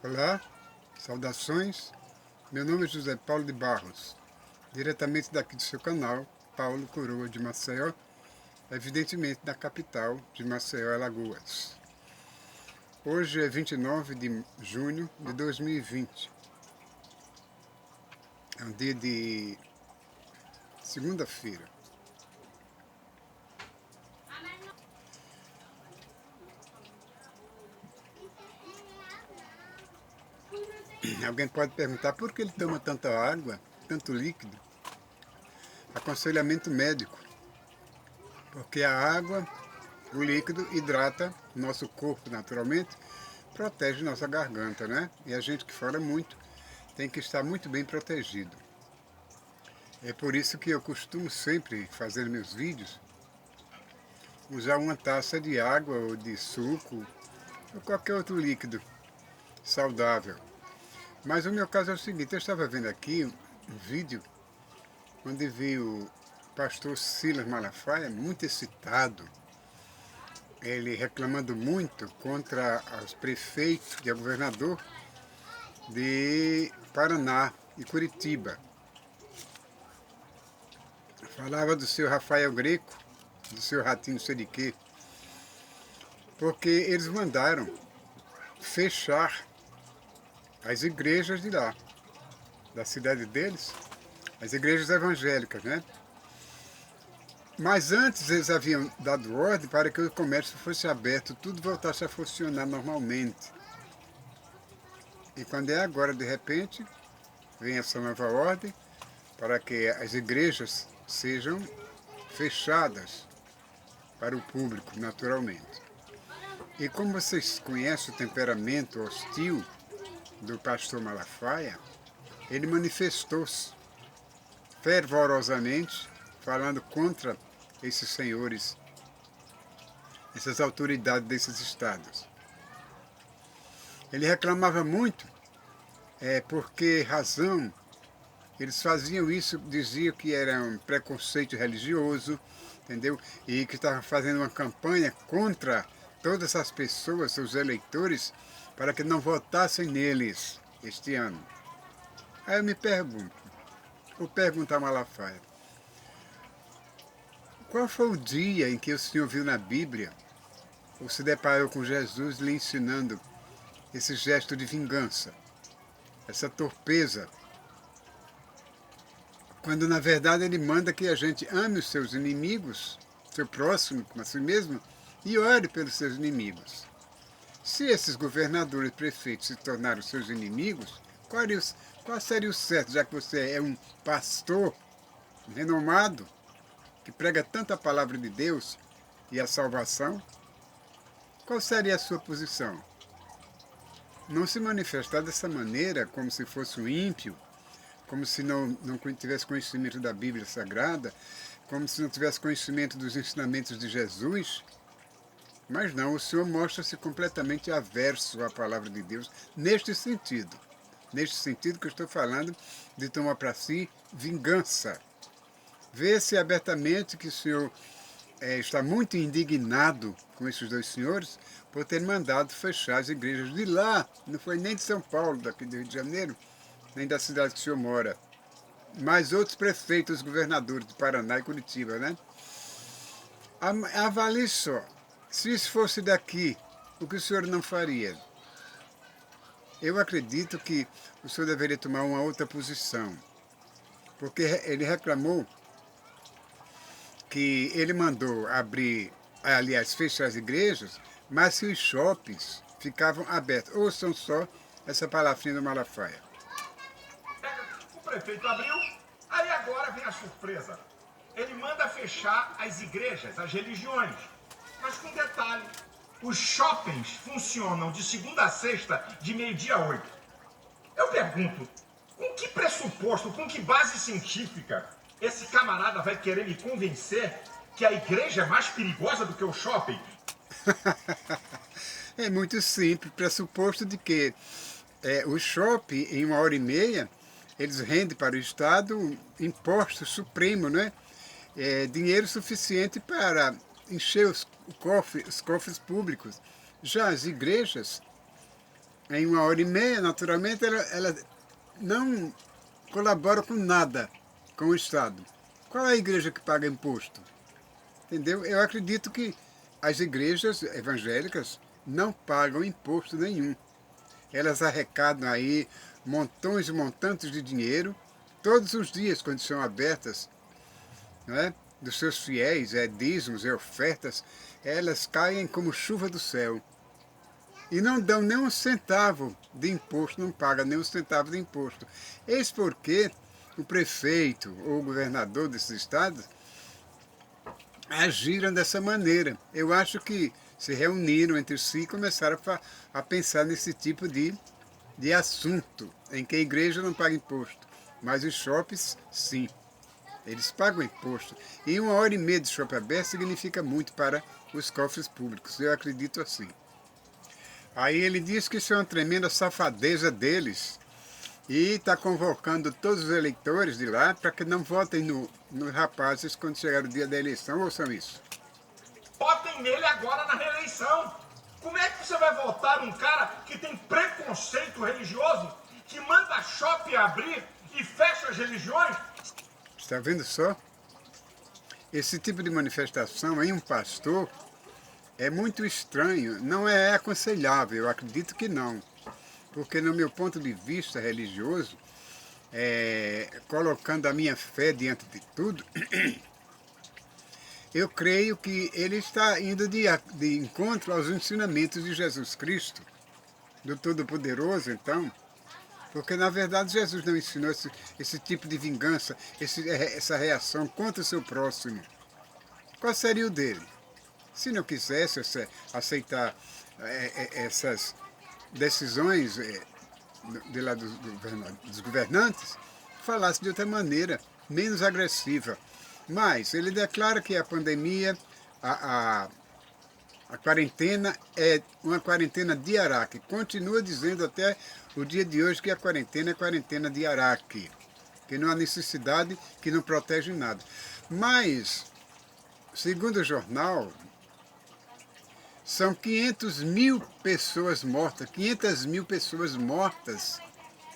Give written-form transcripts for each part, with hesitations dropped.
Olá, saudações. Meu nome é José Paulo de Barros, diretamente daqui do seu canal, Paulo Coroa de Maceió, evidentemente da capital de Maceió, Alagoas. Hoje é 29 de junho de 2020. É um dia de segunda-feira. Alguém pode perguntar por que ele toma tanta água, tanto líquido? Aconselhamento médico, porque a água, o líquido, hidrata nosso corpo naturalmente, protege nossa garganta, né? E a gente que fala muito tem que estar muito bem protegido. É por isso que eu costumo sempre fazer meus vídeos, usar uma taça de água ou de suco ou qualquer outro líquido saudável. Mas o meu caso é o seguinte, eu estava vendo aqui um vídeo onde vi o pastor Silas Malafaia muito excitado, ele reclamando muito contra os prefeitos e o governador de Paraná e Curitiba. Falava do seu Rafael Greco, do seu Ratinho sei de quê, porque eles mandaram fechar as igrejas de lá, da cidade deles, as igrejas evangélicas, né? Mas antes eles haviam dado ordem para que o comércio fosse aberto, tudo voltasse a funcionar normalmente. E quando é agora, de repente, vem essa nova ordem para que as igrejas sejam fechadas para o público, naturalmente. E como vocês conhecem o temperamento hostil do pastor Malafaia, ele manifestou-se fervorosamente, falando contra esses senhores, essas autoridades desses estados. Ele reclamava muito, por que razão eles faziam isso, diziam que era um preconceito religioso, entendeu? E que estavam fazendo uma campanha contra todas as pessoas, seus eleitores, para que não votassem neles este ano. Aí eu me pergunto, vou perguntar a Malafaia, qual foi o dia em que o senhor viu na Bíblia, ou se deparou com Jesus lhe ensinando esse gesto de vingança, essa torpeza, quando na verdade ele manda que a gente ame os seus inimigos, seu próximo, como a si mesmo, e ore pelos seus inimigos. Se esses governadores e prefeitos se tornaram seus inimigos, qual seria o certo, já que você é um pastor renomado, que prega tanto a palavra de Deus e a salvação? Qual seria a sua posição? Não se manifestar dessa maneira, como se fosse um ímpio, como se não tivesse conhecimento da Bíblia Sagrada, como se não tivesse conhecimento dos ensinamentos de Jesus. Mas não, o Senhor mostra-se completamente averso à palavra de Deus neste sentido que eu estou falando de tomar para si vingança. Vê-se abertamente que o Senhor está muito indignado com esses dois senhores por ter mandado fechar as igrejas de lá, não foi nem de São Paulo, daqui do Rio de Janeiro, nem da cidade que o senhor mora, mas outros prefeitos, governadores de Paraná e Curitiba, né? Avalie só, se isso fosse daqui, o que o senhor não faria? Eu acredito que o senhor deveria tomar uma outra posição, porque ele reclamou que ele mandou abrir, aliás, fechar as igrejas, mas que os shoppings ficavam abertos. Ouçam só essa palavrinha do Malafaia. O prefeito abriu, aí agora vem a surpresa. Ele manda fechar as igrejas, as religiões. Mas com detalhe, os shoppings funcionam de segunda a sexta, de meio-dia a 8. Eu pergunto, com que pressuposto, com que base científica esse camarada vai querer me convencer que a igreja é mais perigosa do que o shopping? É muito simples, pressuposto de que o shopping, em 1h30, eles rendem para o Estado imposto supremo, né? Dinheiro suficiente para encher os cofres públicos. Já as igrejas, em 1 hora e meia, naturalmente, ela não colabora com nada com o Estado. Qual é a igreja que paga imposto? Entendeu? Eu acredito que as igrejas evangélicas não pagam imposto nenhum. Elas arrecadam aí montões e montantes de dinheiro todos os dias quando são abertas, não é? Dos seus fiéis, dízimos e ofertas, elas caem como chuva do céu. E não dão nem um centavo de imposto, não pagam nem um centavo de imposto. Eis porque o prefeito ou o governador desses estados agiram dessa maneira. Eu acho que se reuniram entre si e começaram a pensar nesse tipo de assunto, em que a igreja não paga imposto, mas os shoppings, sim. Eles pagam imposto. E 1 hora e meia de shopping aberto significa muito para os cofres públicos. Eu acredito assim. Aí ele diz que isso é uma tremenda safadeza deles e está convocando todos os eleitores de lá para que não votem nos rapazes quando chegar o dia da eleição. Ouçam isso. Votem nele agora na reeleição. Como é que você vai votar num cara que tem preconceito religioso, que manda shopping abrir e fecha as religiões? Está vendo só? Esse tipo de manifestação em um pastor é muito estranho, não é aconselhável, eu acredito que não. Porque no meu ponto de vista religioso, colocando a minha fé diante de tudo, eu creio que ele está indo de encontro aos ensinamentos de Jesus Cristo, do Todo-Poderoso, então, porque na verdade Jesus não ensinou esse tipo de vingança, essa reação contra o seu próximo. Qual seria o dele? Se não quisesse aceitar essas decisões de lá dos governantes, falasse de outra maneira, menos agressiva. Mas ele declara que a pandemia, a quarentena é uma quarentena de Araque. Continua dizendo até o dia de hoje que a quarentena é quarentena de Araque, que não há necessidade, que não protege nada. Mas, segundo o jornal, são 500.000 pessoas mortas, 500.000 pessoas mortas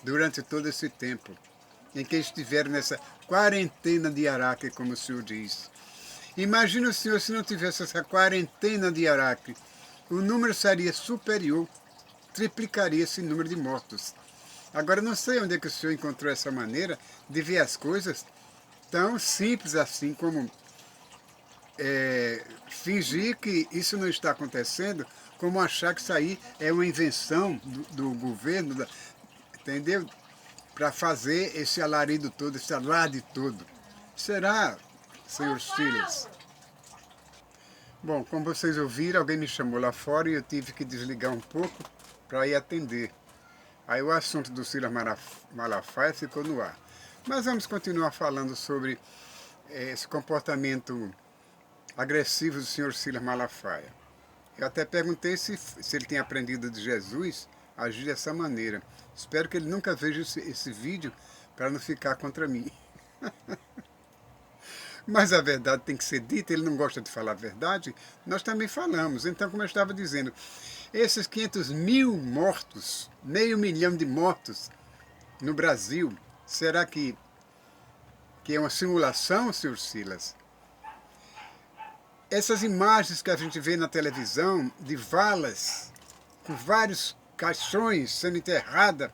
durante todo esse tempo em que estiveram nessa quarentena de Araque, como o senhor diz. Imagina o senhor se não tivesse essa quarentena de Araque, o número seria superior, triplicaria esse número de mortos. Agora, não sei onde é que o senhor encontrou essa maneira de ver as coisas tão simples assim como fingir que isso não está acontecendo, como achar que isso aí é uma invenção do governo, entendeu? Para fazer esse alarido todo, esse alarde todo. Será, senhor Silas? Bom, como vocês ouviram, alguém me chamou lá fora e eu tive que desligar um pouco para ir atender. Aí o assunto do Silas Malafaia ficou no ar. Mas vamos continuar falando sobre esse comportamento agressivo do senhor Silas Malafaia. Eu até perguntei se ele tem aprendido de Jesus a agir dessa maneira. Espero que ele nunca veja esse vídeo para não ficar contra mim. Mas a verdade tem que ser dita, ele não gosta de falar a verdade, nós também falamos. Então, como eu estava dizendo, esses 500.000 mortos, 500.000 de mortos no Brasil, será que é uma simulação, senhor Silas? Essas imagens que a gente vê na televisão de valas com vários caixões sendo enterradas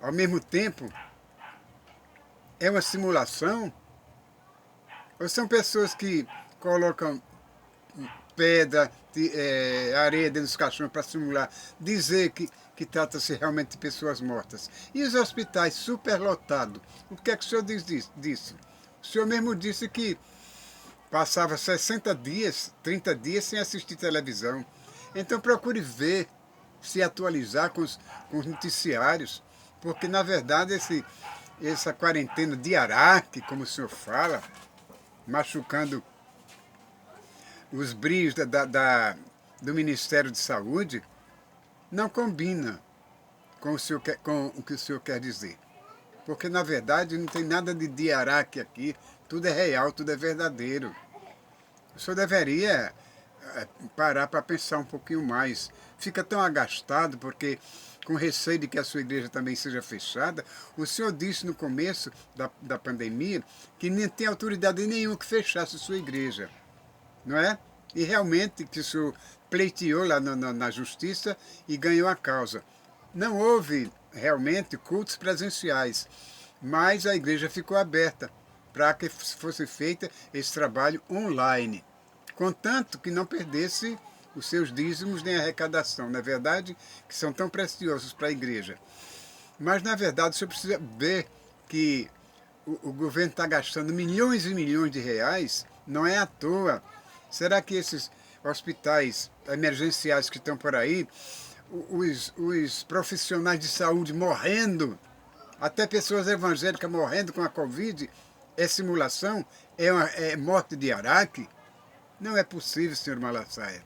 ao mesmo tempo, é uma simulação? Ou são pessoas que colocam pedra, areia dentro dos caixões para simular, dizer que trata-se realmente de pessoas mortas? E os hospitais superlotados? O que é que o senhor diz disso? O senhor mesmo disse que passava 60 dias, 30 dias sem assistir televisão. Então procure ver, se atualizar com os noticiários, porque na verdade essa quarentena de Araque, como o senhor fala, machucando os brilhos do Ministério de Saúde, não combina com o que o senhor quer dizer. Porque na verdade não tem nada de Araque aqui, tudo é real, tudo é verdadeiro. O senhor deveria parar para pensar um pouquinho mais. Fica tão agastado porque, com receio de que a sua igreja também seja fechada, o senhor disse no começo da pandemia que nem tem autoridade nenhuma que fechasse sua igreja, não é? E realmente que o senhor pleiteou lá na justiça e ganhou a causa. Não houve realmente cultos presenciais, mas a igreja ficou aberta para que fosse feita esse trabalho online, contanto que não perdesse os seus dízimos nem arrecadação, na verdade, que são tão preciosos para a igreja. Mas, na verdade, o senhor precisa ver que o governo está gastando milhões e milhões de reais, não é à toa. Será que esses hospitais emergenciais que estão por aí, os profissionais de saúde morrendo, até pessoas evangélicas morrendo com a Covid, é simulação? É morte de Araque? Não é possível, senhor Malafaia.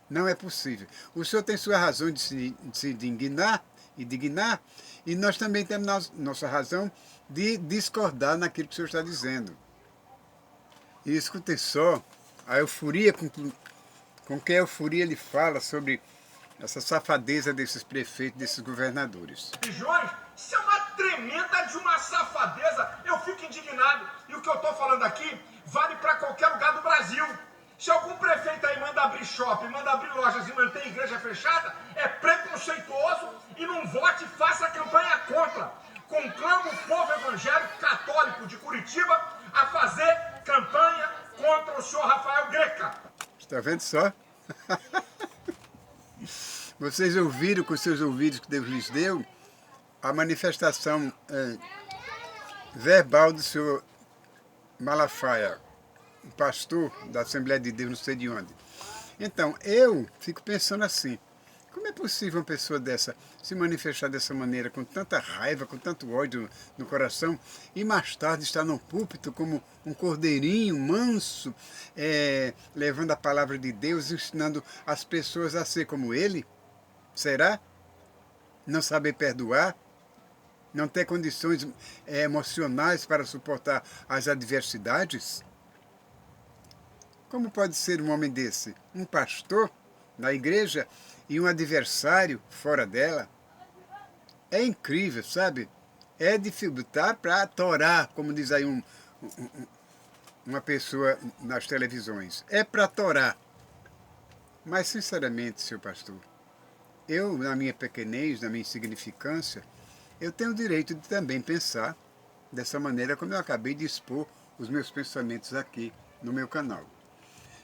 Não é possível. O senhor tem sua razão de se indignar, e nós também temos nossa razão de discordar naquilo que o senhor está dizendo. E escutem só a euforia com que a euforia ele fala sobre essa safadeza desses prefeitos, desses governadores. Religiões, isso é uma tremenda de uma safadeza. Eu fico indignado. E o que eu estou falando aqui vale para qualquer lugar do Brasil. Se algum prefeito aí manda abrir shopping, manda abrir lojas e manter a igreja fechada, é preconceituoso e não vote e faça campanha contra. Conclamo o povo evangélico católico de Curitiba a fazer campanha contra o senhor Rafael Greca. Está vendo só? Vocês ouviram com seus ouvidos que Deus lhes deu a manifestação verbal do senhor Malafaia, o pastor da Assembleia de Deus, não sei de onde. Então, eu fico pensando assim, como é possível uma pessoa dessa se manifestar dessa maneira, com tanta raiva, com tanto ódio no coração, e mais tarde estar no púlpito como um cordeirinho manso, levando a palavra de Deus, ensinando as pessoas a ser como ele? Será? Não saber perdoar? Não ter condições emocionais para suportar as adversidades? Como pode ser um homem desse? Um pastor na igreja e um adversário fora dela? É incrível, sabe? É dificultar para torar, como diz aí uma pessoa nas televisões. É para torar. Mas, sinceramente, senhor pastor, eu, na minha pequenez, na minha insignificância, eu tenho o direito de também pensar dessa maneira como eu acabei de expor os meus pensamentos aqui no meu canal.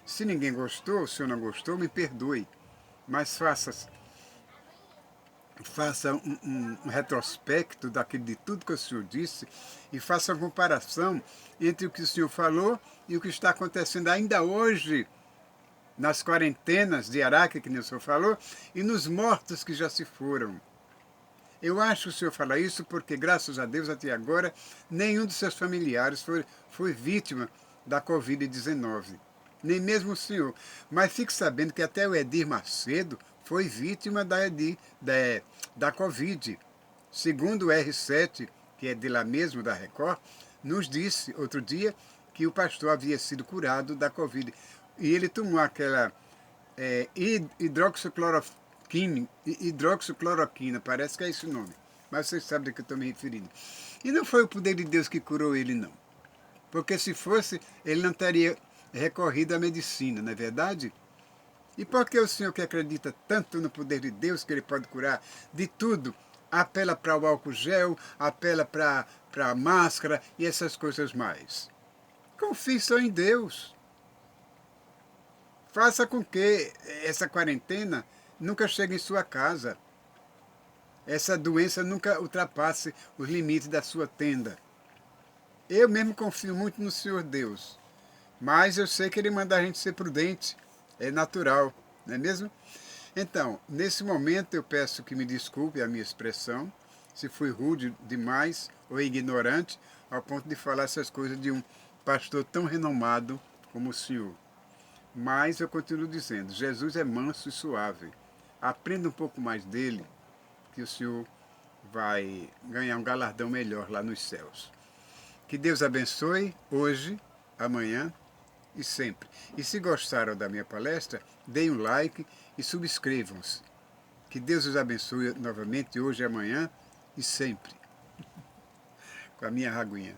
Se ninguém gostou, se eu não gostou, me perdoe, mas faça um retrospecto de tudo que o senhor disse e faça uma comparação entre o que o senhor falou e o que está acontecendo ainda hoje nas quarentenas de Araque, que nem o senhor falou, e nos mortos que já se foram. Eu acho que o senhor fala isso porque, graças a Deus, até agora, nenhum dos seus familiares foi vítima da Covid-19. Nem mesmo o senhor. Mas fique sabendo que até o Edir Macedo foi vítima da Covid. Segundo o R7, que é de lá mesmo, da Record, nos disse outro dia que o pastor havia sido curado da Covid. E ele tomou aquela hidroxicloroquina, parece que é esse o nome. Mas vocês sabem do que eu estou me referindo. E não foi o poder de Deus que curou ele, não. Porque se fosse, ele não teria recorrido à medicina, não é verdade? E por que o senhor que acredita tanto no poder de Deus, que ele pode curar de tudo, apela para o álcool gel, apela para a máscara e essas coisas mais? Confie só em Deus. Faça com que essa quarentena nunca chegue em sua casa. Essa doença nunca ultrapasse os limites da sua tenda. Eu mesmo confio muito no Senhor Deus. Mas eu sei que Ele manda a gente ser prudente. É natural, não é mesmo? Então, nesse momento eu peço que me desculpe a minha expressão, se fui rude demais ou ignorante, ao ponto de falar essas coisas de um pastor tão renomado como o senhor. Mas eu continuo dizendo, Jesus é manso e suave. Aprenda um pouco mais dele, que o senhor vai ganhar um galardão melhor lá nos céus. Que Deus abençoe hoje, amanhã e sempre. E se gostaram da minha palestra, deem um like e subscrevam-se. Que Deus os abençoe novamente hoje, amanhã e sempre. Com a minha Raguinha.